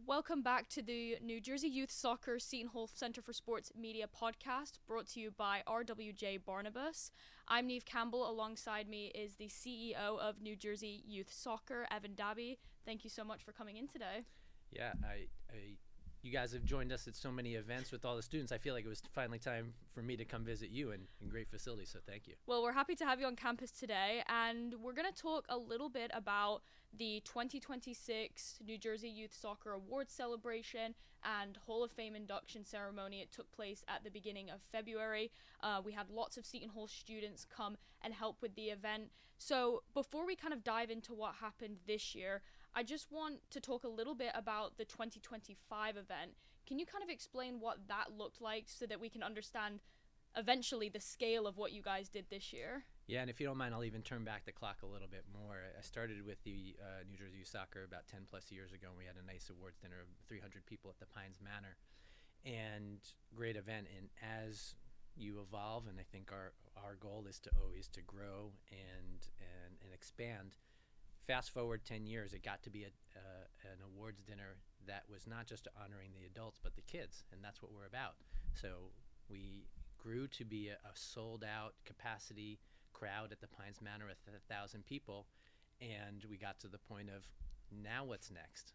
Welcome back to the New Jersey Youth Soccer Seton Hall Center for Sports Media podcast, brought to you by RWJ Barnabas. I'm Niamh Campbell. Alongside me is the CEO of New Jersey Youth Soccer, Dabby. Thank you so much for coming in today. Yeah, you guys have joined us at so many events with all the students. I feel like it was finally time for me to come visit you in great facilities, so thank you. Well, we're happy to have you on campus today, and we're going to talk a little bit about the 2026 New Jersey Youth Soccer Awards celebration and Hall of Fame induction ceremony. It took place at the beginning of February. We had lots of Seton Hall students come and help with the event. So before we kind of dive into what happened this year, I just want to talk a little bit about the 2025 event. Can you kind of explain what that looked like so that we can understand eventually the scale of what you guys did this year? Yeah, and if you don't mind, I'll even turn back the clock a little bit more. I started with the New Jersey Youth Soccer about 10 plus years ago, and we had a nice awards dinner of 300 people at the Pines Manor, and great event. And as you evolve, and I think our goal is to always to grow and expand. Fast forward 10 years, it got to be an awards dinner that was not just honoring the adults, but the kids, and that's what we're about. So we grew to be a sold-out capacity crowd at the Pines Manor with 1,000 people, and we got to the point of, now what's next?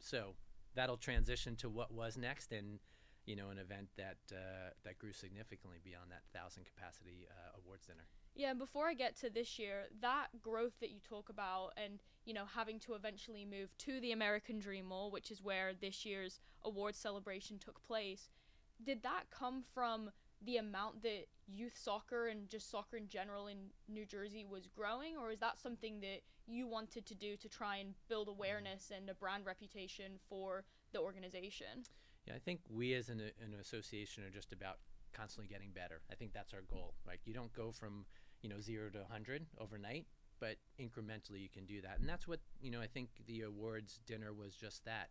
So that'll transition to what was next, and an event that grew significantly beyond that 1,000 capacity awards dinner. Yeah, and before I get to this year, that growth that you talk about and, having to eventually move to the American Dream Mall, which is where this year's awards celebration took place, did that come from the amount that youth soccer and just soccer in general in New Jersey was growing, or is that something that you wanted to do to try and build awareness and a brand reputation for the organization? Yeah, I think we as an association are just about constantly getting better. I think that's our goal. Like, you don't go from 0 to 100 overnight, but incrementally you can do that. And that's what, I think the awards dinner was just that.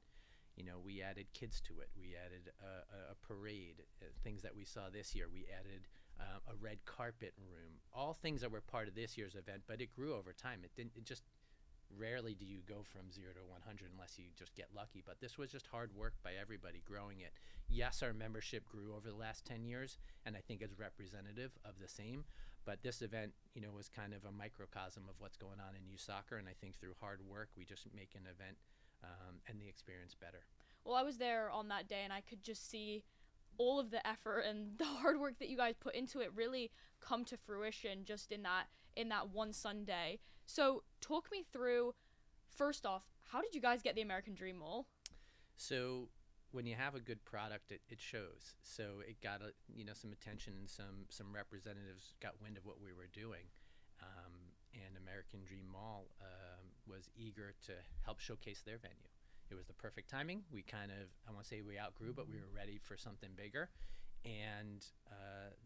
We added kids to it. We added a parade, things that we saw this year. We added a red carpet room, all things that were part of this year's event, but it grew over time. It just rarely do you go from 0 to 100 unless you just get lucky. But this was just hard work by everybody growing it. Yes, our membership grew over the last 10 years, and I think it's representative of the same. But this event, was kind of a microcosm of what's going on in youth soccer, and I think through hard work, we just make an event and the experience better. Well, I was there on that day, and I could just see all of the effort and the hard work that you guys put into it really come to fruition just in that one Sunday. So talk me through, first off, how did you guys get the American Dream Mall? So when you have a good product, it shows. So it got some attention, and some representatives got wind of what we were doing. And American Dream Mall was eager to help showcase their venue. It was the perfect timing. We I won't say we outgrew, but we were ready for something bigger. And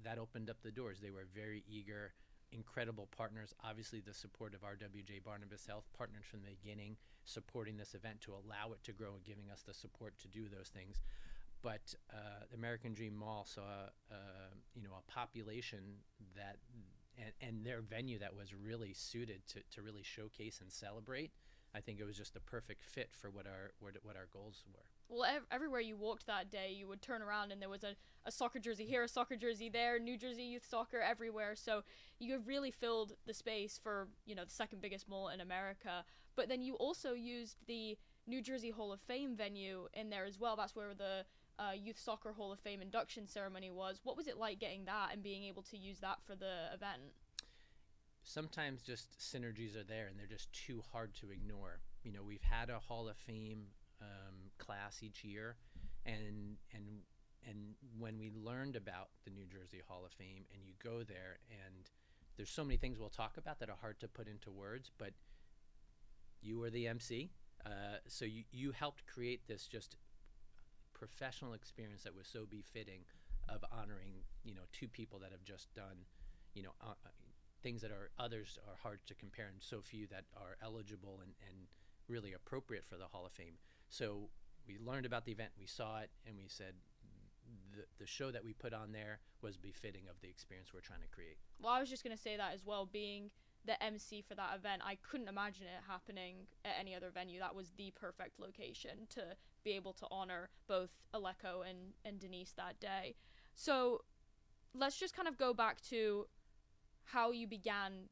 that opened up the doors. They were very eager, incredible partners. Obviously, the support of RWJ Barnabas Health, partners from the beginning, supporting this event to allow it to grow and giving us the support to do those things. But the American Dream Mall saw, a population that, and their venue that was really suited to really showcase and celebrate. I think it was just the perfect fit for what our goals were. Well, everywhere you walked that day, you would turn around and there was a soccer jersey here, a soccer jersey there, New Jersey Youth Soccer everywhere. So you have really filled the space for, the second biggest mall in America. But then you also used the New Jersey Hall of Fame venue in there as well. That's where the Youth Soccer Hall of Fame induction ceremony was. What was it like getting that and being able to use that for the event? Sometimes just synergies are there, and they're just too hard to ignore. We've had a Hall of Fame class each year, and when we learned about the New Jersey Hall of Fame, and you go there, and there's so many things we'll talk about that are hard to put into words, but you were the MC, so you helped create this just professional experience that was so befitting of honoring, two people that have just done, things that others are hard to compare, and so few that are eligible and really appropriate for the Hall of Fame. So we learned about the event, we saw it, and we said the show that we put on there was befitting of the experience we're trying to create. Well, I was just going to say that as well, being the MC for that event, I couldn't imagine it happening at any other venue. That was the perfect location to be able to honor both Aleko and Denise that day. So let's just kind of go back to how you began,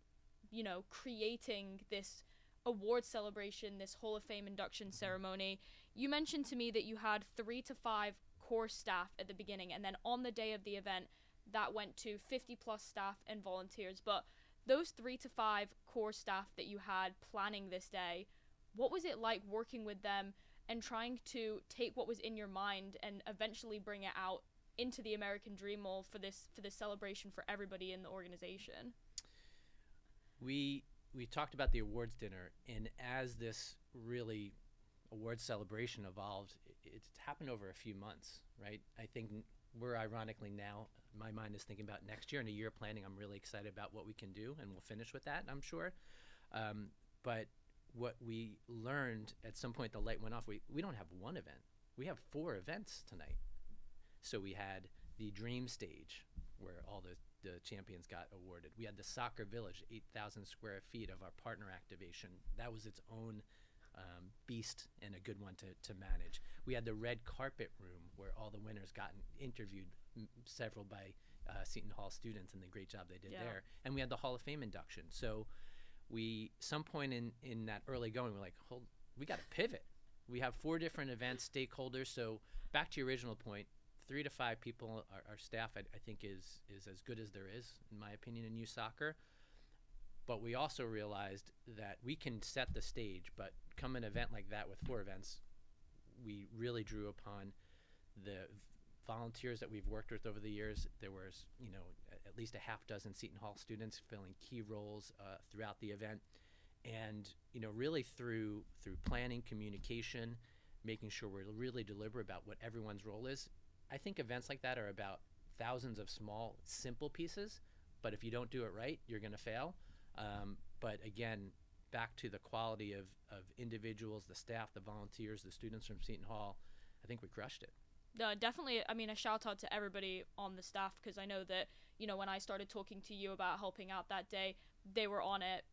creating this award celebration, this Hall of Fame induction ceremony. You mentioned to me that you had 3 to 5 core staff at the beginning, and then on the day of the event, that went to 50 plus staff and volunteers. But those 3 to 5 core staff that you had planning this day, what was it like working with them and trying to take what was in your mind and eventually bring it out into the American Dream Mall for this celebration for everybody in the organization? We talked about the awards dinner, and as this really awards celebration evolved, it's happened over a few months, right? I think we're ironically now, my mind is thinking about next year and a year planning. I'm really excited about what we can do, and we'll finish with that, I'm sure. But what we learned at some point, the light went off. We don't have one event. We have 4 events tonight. So we had the Dream Stage, where all the champions got awarded. We had the Soccer Village, 8,000 square feet of our partner activation. That was its own beast and a good one to manage. We had the red carpet room where all the winners got interviewed, several by Seton Hall students, and the great job they did there. And we had the Hall of Fame induction. So some point in that early going, we're like, we got to pivot. We have 4 different events, stakeholders. So back to your original point, 3 to 5 people, our staff, I think is as good as there is, in my opinion, in youth soccer. But we also realized that we can set the stage, but come an event like that with 4 events, we really drew upon the volunteers that we've worked with over the years. There was, at least a half dozen Seton Hall students filling key roles throughout the event. And, really through planning, communication, making sure we're really deliberate about what everyone's role is. I think events like that are about thousands of small, simple pieces, but if you don't do it right, you're going to fail. But again, back to the quality of individuals, the staff, the volunteers, the students from Seton Hall, I think we crushed it. Definitely, a shout out to everybody on the staff, because I know that, when I started talking to you about helping out that day, they were on it.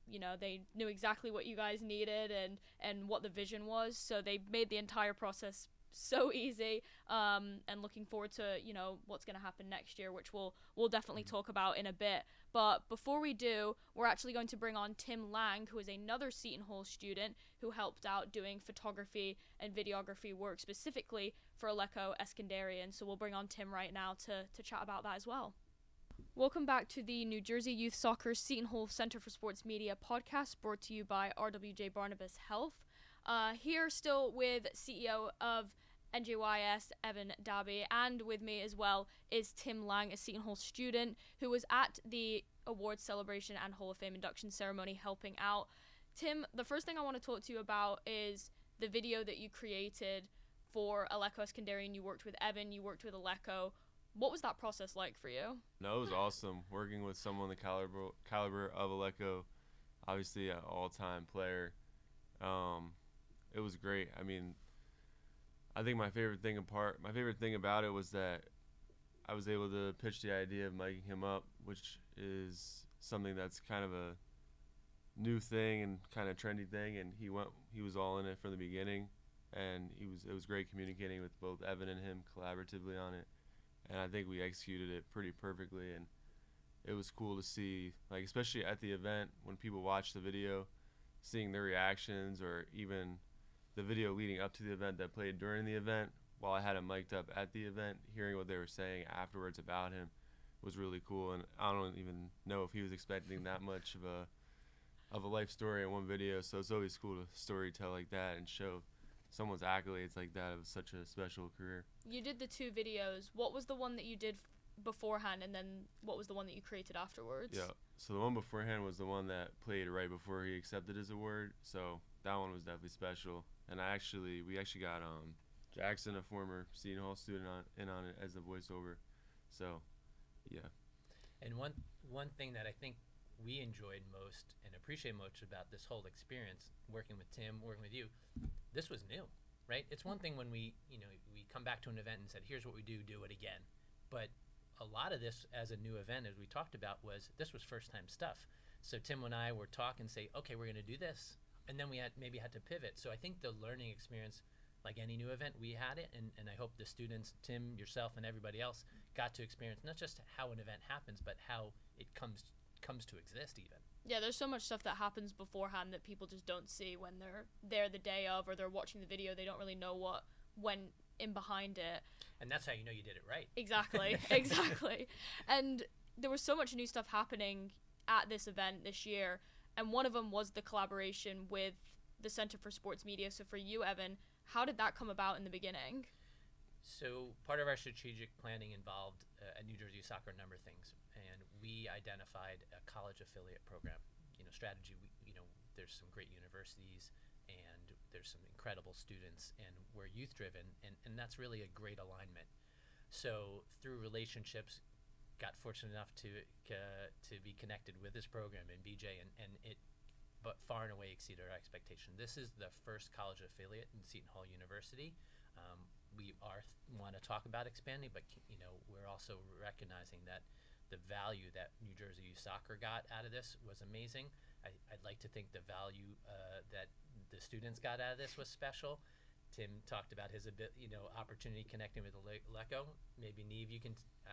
They knew exactly what you guys needed and what the vision was, so they made the entire process so easy, and looking forward to what's going to happen next year, which we'll definitely talk about in a bit. But before we do, we're actually going to bring on Tim Lang, who is another Seton Hall student who helped out doing photography and videography work specifically for Aleko Eskandarian. So we'll bring on Tim right now to chat about that as well. Welcome back to the New Jersey Youth Soccer Seton Hall Center for Sports Media podcast, brought to you by RWJ Barnabas Health. Here still with CEO of NJYS, Evan Dabby, and with me as well is Tim Lang, a Seton Hall student who was at the awards celebration and Hall of Fame induction ceremony helping out. Tim, the first thing I want to talk to you about is the video that you created for Aleko Eskandarian. You worked with Evan, you worked with Aleko. What was that process like for you? No, it was awesome. Working with someone the caliber of Aleko, obviously an all-time player. It was great. I think my favorite thing about it was that I was able to pitch the idea of miking him up, which is something that's kind of a new thing and kind of trendy thing, and he was all in it from the beginning, and it was great communicating with both Evan and him collaboratively on it, and I think we executed it pretty perfectly, and it was cool to see, like, especially at the event when people watch the video, seeing their reactions, or even the video leading up to the event that played during the event while I had him mic'd up at the event, hearing what they were saying afterwards about him was really cool. And I don't even know if he was expecting that much of a life story in one video, so it's always cool to story tell like that and show someone's accolades like that of such a special career. You did the 2 videos. What was the one that you did beforehand, and then what was the one that you created afterwards? Yeah, so the one beforehand was the one that played right before he accepted his award, so that one was definitely special. And we actually got Jackson, a former Seton Hall student, in on it as a voiceover. So, yeah. And one thing that I think we enjoyed most and appreciate most about this whole experience, working with Tim, working with you, this was new, right? It's one thing when we come back to an event and said, here's what we do it again. But a lot of this as a new event, as we talked about, this was first time stuff. So Tim and I were talking, say, okay, we're going to do this. And then we maybe had to pivot. So I think the learning experience, like any new event, we had it. And I hope the students, Tim, yourself, and everybody else got to experience not just how an event happens, but how it comes to exist even. Yeah, there's so much stuff that happens beforehand that people just don't see when they're there the day of, or they're watching the video. They don't really know what went in behind it. And that's how you know you did it right. Exactly, exactly. And there was so much new stuff happening at this event this year, and one of them was the collaboration with the Center for Sports Media. So for you, Evan, how did that come about in the beginning? So part of our strategic planning involved at New Jersey Soccer a number of things, and we identified a college affiliate program. Strategy. There's some great universities, and there's some incredible students, and we're youth driven, and that's really a great alignment. So through relationships, got fortunate enough to be connected with this program in BJ, and it but far and away exceeded our expectation. This is the first college affiliate in Seton Hall University. We want to talk about expanding, but we're also recognizing that the value that New Jersey Youth Soccer got out of this was amazing. I'd like to think the value that the students got out of this was special. Tim talked about his opportunity connecting with Aleco. Maybe Niamh,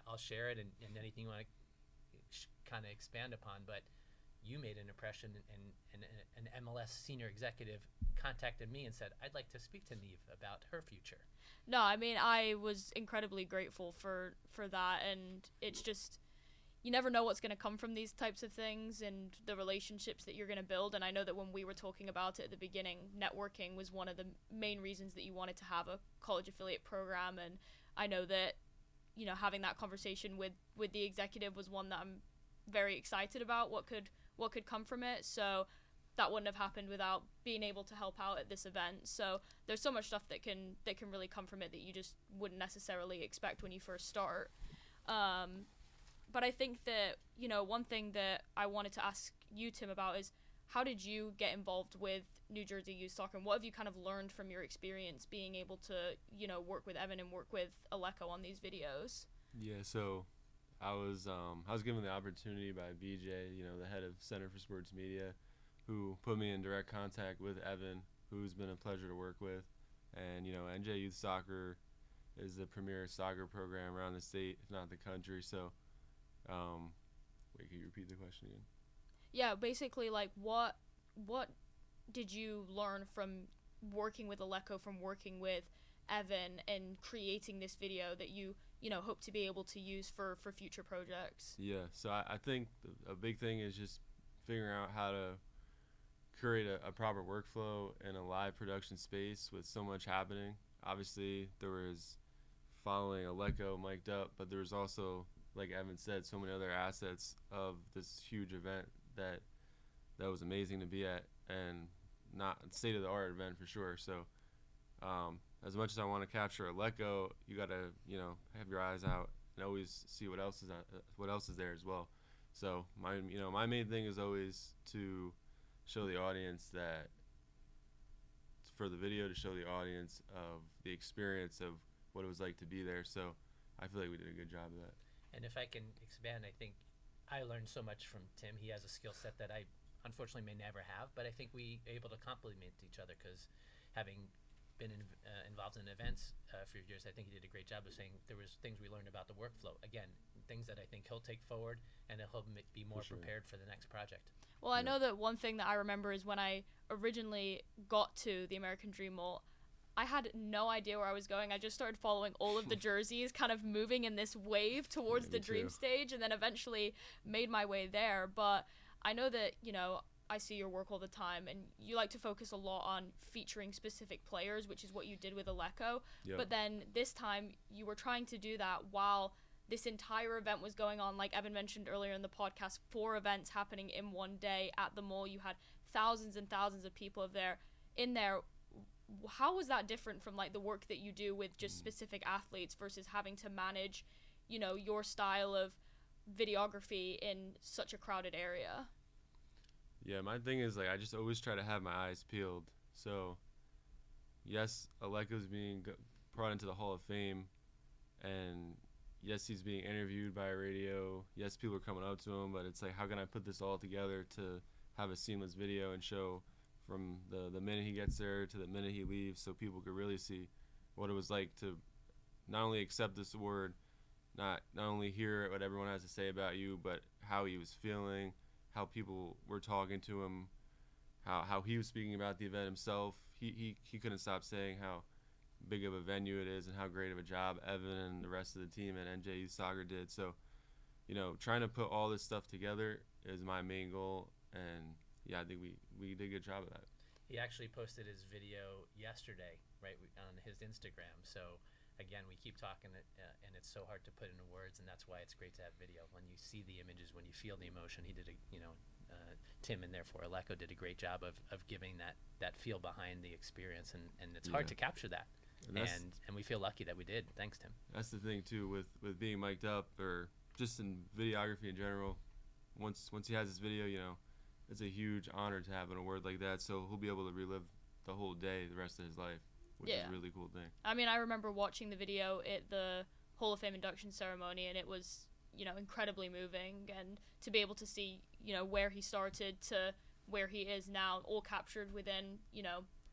I'll share it, and anything you want to kind of expand upon. But you made an impression, and an MLS senior executive contacted me and said, I'd like to speak to Niamh about her future. No, I mean, I was incredibly grateful for that, and it's just, you never know what's going to come from these types of things and the relationships that you're going to build. And I know that when we were talking about it at the beginning, networking was one of the main reasons that you wanted to have a college affiliate program. And I know that, having that conversation with the executive was one that I'm very excited about what could come from it. So that wouldn't have happened without being able to help out at this event. So there's so much stuff that can really come from it that you just wouldn't necessarily expect when you first start. But I think that, one thing that I wanted to ask you, Tim, about is how did you get involved with New Jersey Youth Soccer, and what have you kind of learned from your experience being able to, work with Evan and work with Aleco on these videos? Yeah, so I was given the opportunity by BJ, the head of Center for Sports Media, who put me in direct contact with Evan, who's been a pleasure to work with. And, NJ Youth Soccer is the premier soccer program around the state, if not the country. So, wait, can you repeat the question again? Yeah, basically, like, what did you learn from working with Aleco, from working with Evan, and creating this video that you hope to be able to use for future projects? Yeah, so I think a big thing is just figuring out how to create a proper workflow in a live production space with so much happening. Obviously, there was following Aleco mic'd up, but there was also, like Evan said, so many other assets of this huge event that was amazing to be at, and not state-of-the-art event for sure. So as much as I want to capture Aleco, you got to have your eyes out and always see what else is there as well. So my main thing is always to show the audience that, for the video, to show the audience of the experience of what it was like to be there. So I feel like we did a good job of that. And if I can expand, I think I learned so much from Tim. He has a skill set that I unfortunately may never have, but I think we able to complement each other, because having been involved in events for years, I think he did a great job of saying there was things we learned about the workflow. Again, things that I think he'll take forward, and he'll be more prepared for the next project. Well, I know that one thing that I remember is when I originally got to the American Dream Mall, I had no idea where I was going. I just started following all of the jerseys kind of moving in this wave towards the dream stage, and then eventually made my way there. But I know that, I see your work all the time, and you like to focus a lot on featuring specific players, which is what you did with Aleco. Yep. But then this time you were trying to do that while this entire event was going on. Like Evan mentioned earlier in the podcast, 4 events happening in one day at the mall. You had thousands and thousands of people in there. How was that different from like the work that you do with just specific athletes versus having to manage, your style of videography in such a crowded area? Yeah, my thing is, like, I just always try to have my eyes peeled. So, yes, Aleco's being brought into the Hall of Fame, and, yes, he's being interviewed by radio. Yes, people are coming up to him, but it's like, how can I put this all together to have a seamless video and show from the minute he gets there to the minute he leaves, so people could really see what it was like to not only accept this award, not only hear what everyone has to say about you, but how he was feeling, how people were talking to him, how he was speaking about the event himself. He couldn't stop saying how big of a venue it is and how great of a job Evan and the rest of the team at NJYS Soccer did. So, trying to put all this stuff together is my main goal, and yeah, I think we did a good job of that. He actually posted his video yesterday, right, on his Instagram. So again, we keep talking it, and it's so hard to put into words, and that's why it's great to have video. When you see the images, when you feel the emotion, he did Tim and therefore Aleko did a great job of giving that feel behind the experience, and it's hard to capture that. And we feel lucky that we did. Thanks, Tim. That's the thing too with being mic'd up, or just in videography in general. Once he has this video, it's a huge honor to have an award like that. So he'll be able to relive the whole day, the rest of his life, which is a really cool thing. I mean, I remember watching the video at the Hall of Fame induction ceremony, and it was incredibly moving, and to be able to see where he started to where he is now, all captured within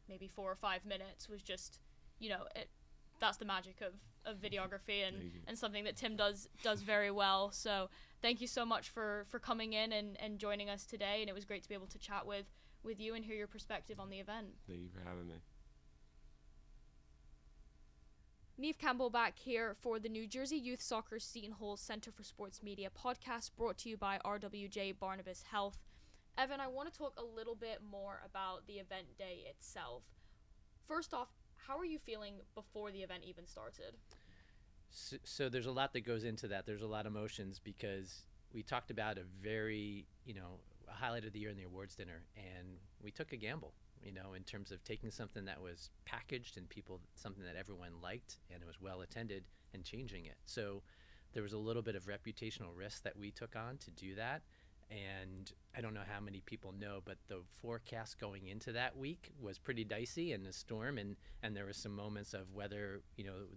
maybe 4 or 5 minutes, was just that's the magic of videography, and something that Tim does very well. So thank you so much for coming in and joining us today, and it was great to be able to chat with you and hear your perspective on the event. Thank you for having me. Niamh Campbell back here for the New Jersey Youth Soccer Seton Hall Center for Sports Media podcast, brought to you by RWJ Barnabas Health. Evan, I want to talk a little bit more about the event day itself. First off, how are you feeling before the event even started? So there's a lot that goes into that. There's a lot of emotions, because we talked about a very, a highlight of the year in the awards dinner, and we took a gamble, in terms of taking something that was packaged and something that everyone liked and it was well attended, and changing it. So there was a little bit of reputational risk that we took on to do that. And I don't know how many people know, but the forecast going into that week was pretty dicey, and a storm, and there was some moments of whether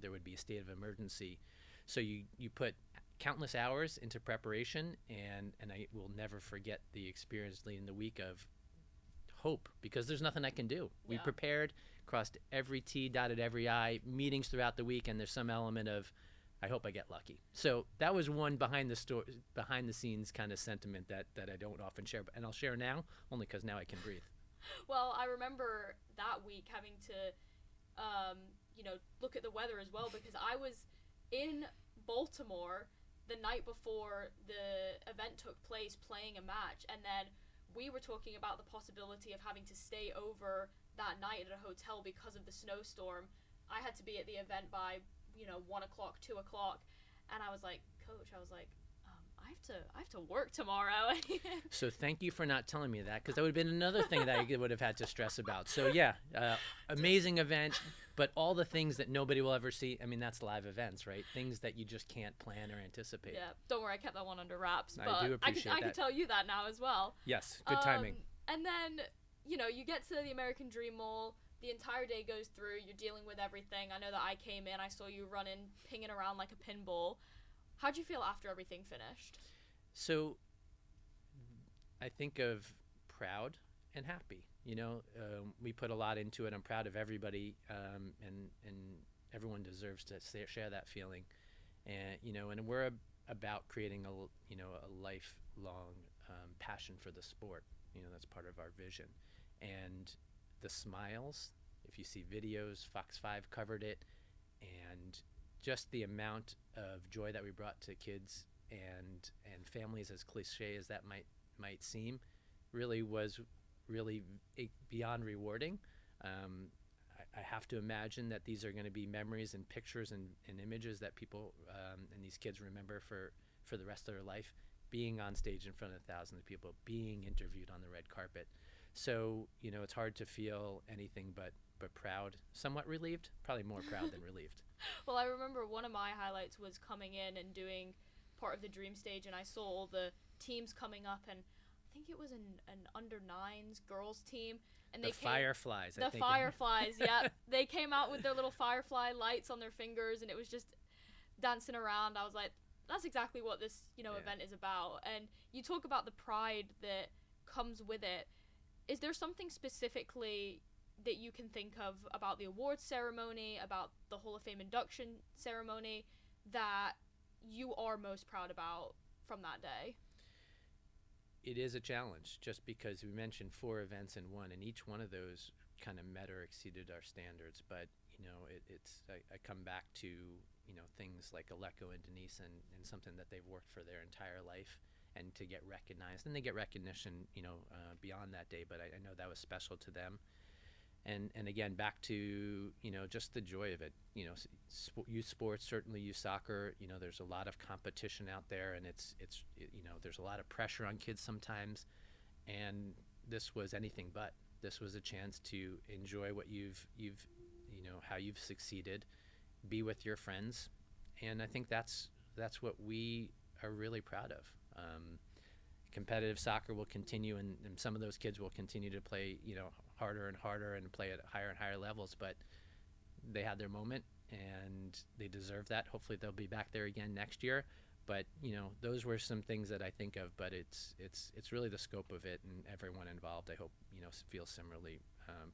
there would be a state of emergency. So you put countless hours into preparation, and I will never forget the experience leading the week of hope, because there's nothing I can do. We prepared, crossed every T, dotted every I, meetings throughout the week, and there's some element of I hope I get lucky. So that was one behind the scenes kind of sentiment that I don't often share, and I'll share now only because now I can breathe. Well, I remember that week having to, look at the weather as well, because I was in Baltimore the night before the event took place playing a match, and then we were talking about the possibility of having to stay over that night at a hotel because of the snowstorm. I had to be at the event by 1 o'clock, 2 o'clock, and I was like, Coach, I have to work tomorrow. So thank you for not telling me that, because that would have been another thing that I would have had to stress about. So amazing event, but all the things that nobody will ever see. I mean, that's live events, right? Things that you just can't plan or anticipate. Yeah, don't worry, I kept that one under wraps. But I do appreciate that. I can tell you that now as well. Yes, good timing. And then, you get to the American Dream Mall. The entire day goes through. You're dealing with everything. I know that I came in. I saw you running, pinging around like a pinball. How'd you feel after everything finished? So I think of proud and happy. We put a lot into it. I'm proud of everybody, and everyone deserves to share that feeling. And we're about creating a lifelong passion for the sport. That's part of our vision. And the smiles, if you see videos, Fox 5 covered it, and just the amount of joy that we brought to kids and families, as cliche as that might seem, really was beyond rewarding. I have to imagine that these are going to be memories and pictures and images that people and these kids remember for the rest of their life, being on stage in front of thousands of people, being interviewed on the red carpet. So, it's hard to feel anything but proud, somewhat relieved, probably more proud than relieved. Well, I remember one of my highlights was coming in and doing part of the dream stage, and I saw all the teams coming up, and I think it was an under-9s girls team. And the Fireflies. The Fireflies, yeah. They came out with their little firefly lights on their fingers, and it was just dancing around, I was like, that's exactly what this, event is about. And you talk about the pride that comes with it. Is there something specifically that you can think of about the awards ceremony, about the Hall of Fame induction ceremony, that you are most proud about from that day? It is a challenge, just because we mentioned 4 events in one, and each one of those kind of met or exceeded our standards. But I come back to things like Aleko and Denise, and something that they've worked for their entire life, and to get recognized, and they get recognition beyond that day. But I know that was special to them. And again, back to just the joy of it. Youth sports, certainly youth soccer. There's a lot of competition out there, and it's there's a lot of pressure on kids sometimes. And this was anything but. This was a chance to enjoy what you've how you've succeeded, be with your friends, and I think that's what we are really proud of. Competitive soccer will continue, and some of those kids will continue to play harder and harder and play at higher and higher levels, but they had their moment and they deserve that. Hopefully they'll be back there again next year. But those were some things that I think of, but it's really the scope of it, and everyone involved, I hope feels similarly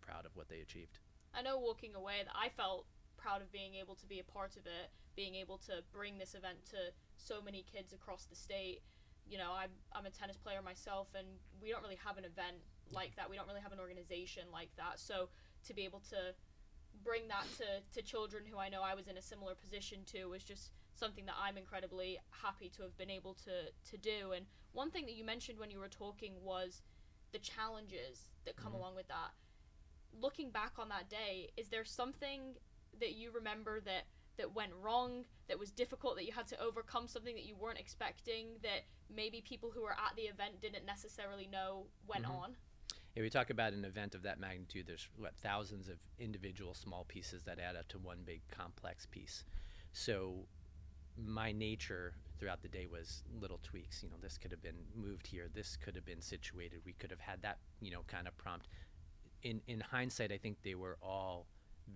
proud of what they achieved. I know walking away that I felt proud of being able to be a part of it, being able to bring this event to so many kids across the state. I'm a tennis player myself, and we don't really have an event like that. We don't really have an organization like that. So to be able to bring that to children who I know I was in a similar position to was just something that I'm incredibly happy to have been able to do. And one thing that you mentioned when you were talking was the challenges that come along with that. Looking back on that day, is there something that you remember that went wrong, that was difficult, that you had to overcome, something that you weren't expecting, that maybe people who were at the event didn't necessarily know went on? Yeah, we talk about an event of that magnitude. There's thousands of individual small pieces that add up to one big complex piece. So my nature throughout the day was little tweaks. This could have been moved here. This could have been situated. We could have had that, kind of prompt. In hindsight, I think they were all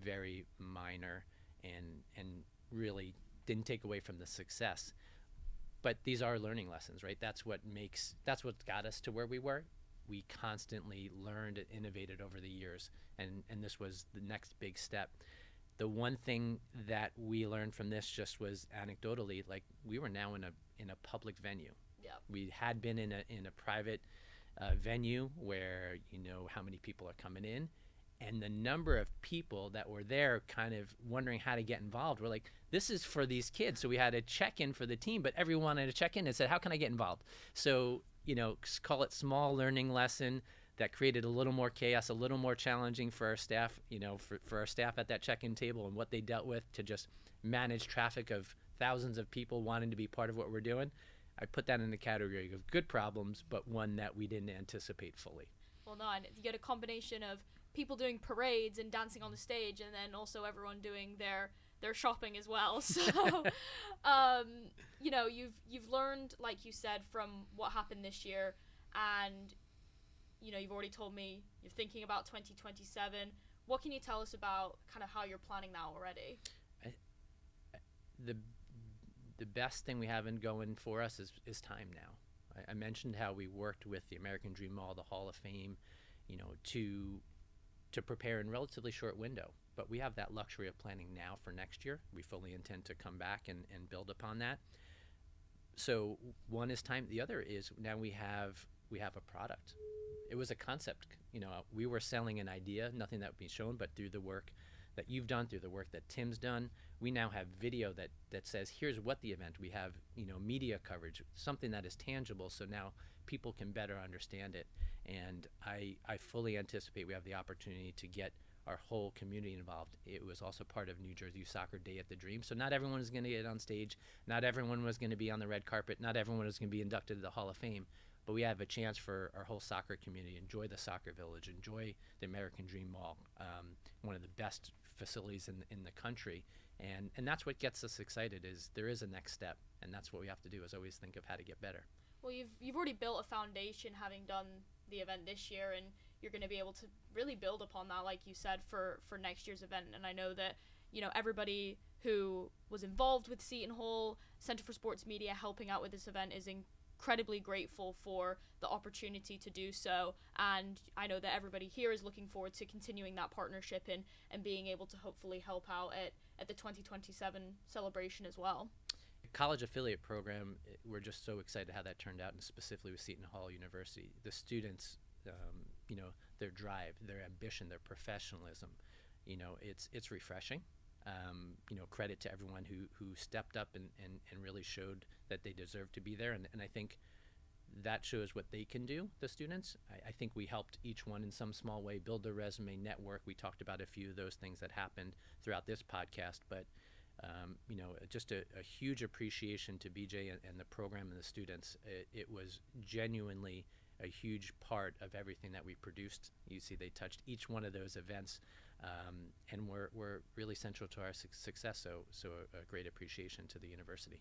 very minor and really didn't take away from the success. But these are learning lessons, right? That's what got us to where we were. We constantly learned and innovated over the years, and this was the next big step. The one thing that we learned from this just was anecdotally, like, we were now in a public venue. Yeah. We had been in a private venue where how many people are coming in, and the number of people that were there kind of wondering how to get involved. We're like, this is for these kids. So we had a check-in for the team, but everyone had a check-in and said, how can I get involved? So, call it small learning lesson that created a little more chaos, a little more challenging for our staff, for our staff at that check-in table, and what they dealt with to just manage traffic of thousands of people wanting to be part of what we're doing. I put that in the category of good problems, but one that we didn't anticipate fully. Well, no, and you get a combination of people doing parades and dancing on the stage, and then also everyone doing their shopping as well. So, you've learned, like you said, from what happened this year, and you've already told me you're thinking about 2027. What can you tell us about kind of how you're planning now already? The best thing we have going for us is time now. I mentioned how we worked with the American Dream Mall, the Hall of Fame, to prepare in relatively short window. But we have that luxury of planning now for next year. We fully intend to come back and build upon that. So one is time. The other is now we have a product. It was a concept. We were selling an idea, nothing that would be shown, but through the work that you've done, through the work that Tim's done, we now have video that says, here's what the event. We have, media coverage, something that is tangible, so now people can better understand it. And I fully anticipate we have the opportunity to get our whole community involved. It was also part of New Jersey Youth Soccer Day at the Dream. So not everyone is going to get on stage. Not everyone was going to be on the red carpet. Not everyone is going to be inducted to the Hall of Fame. But we have a chance for our whole soccer community, enjoy the soccer village, enjoy the American Dream Mall, one of the best facilities in the country. And that's what gets us excited, is there is a next step. And that's what we have to do, is always think of how to get better. Well, you've already built a foundation having done the event this year, and you're going to be able to really build upon that, like you said, for next year's event. And I know that everybody who was involved with Seton Hall, Center for Sports Media helping out with this event is incredibly grateful for the opportunity to do so, and I know that everybody here is looking forward to continuing that partnership and being able to hopefully help out at the 2027 celebration as well. College affiliate program, we're just so excited how that turned out, and specifically with Seton Hall University. The students, their drive, their ambition, their professionalism, it's refreshing. Credit to everyone who stepped up and really showed that they deserve to be there. And I think that shows what they can do, the students. I think we helped each one in some small way build their resume, network. We talked about a few of those things that happened throughout this podcast. But, just a huge appreciation to BJ and the program and the students. It was genuinely a huge part of everything that we produced. You see, they touched each one of those events. And we're really central to our success, so a great appreciation to the university.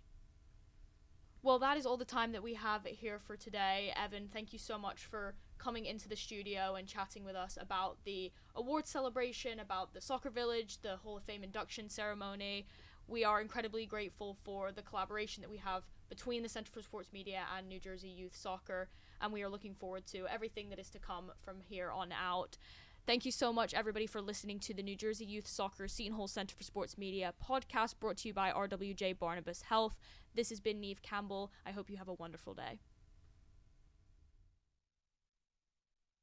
Well, that is all the time that we have here for today. Evan, thank you so much for coming into the studio and chatting with us about the award celebration, about the Soccer Village, the Hall of Fame induction ceremony. We are incredibly grateful for the collaboration that we have between the Center for Sports Media and New Jersey Youth Soccer, and we are looking forward to everything that is to come from here on out. Thank you so much, everybody, for listening to the New Jersey Youth Soccer Seton Hall Center for Sports Media podcast brought to you by RWJ Barnabas Health. This has been Niamh Campbell. I hope you have a wonderful day.